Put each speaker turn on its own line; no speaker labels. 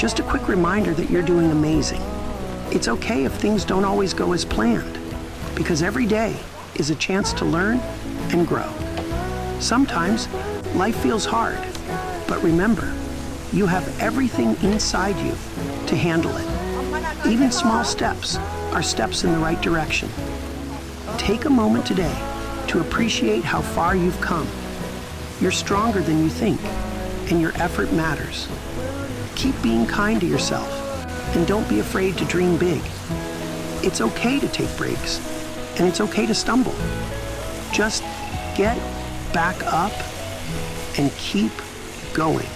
Just a quick reminder that you're doing amazing. It's okay if things don't always go as planned, because every day is a chance to learn and grow. Sometimes life feels hard, but remember, you have everything inside you to handle it. Even small steps are steps in the right direction. Take a moment today to appreciate how far you've come. You're stronger than you think, and your effort matters. Keep being kind to yourself, and don't be afraid to dream big. It's okay to take breaks, and it's okay to stumble. Just get back up and keep going.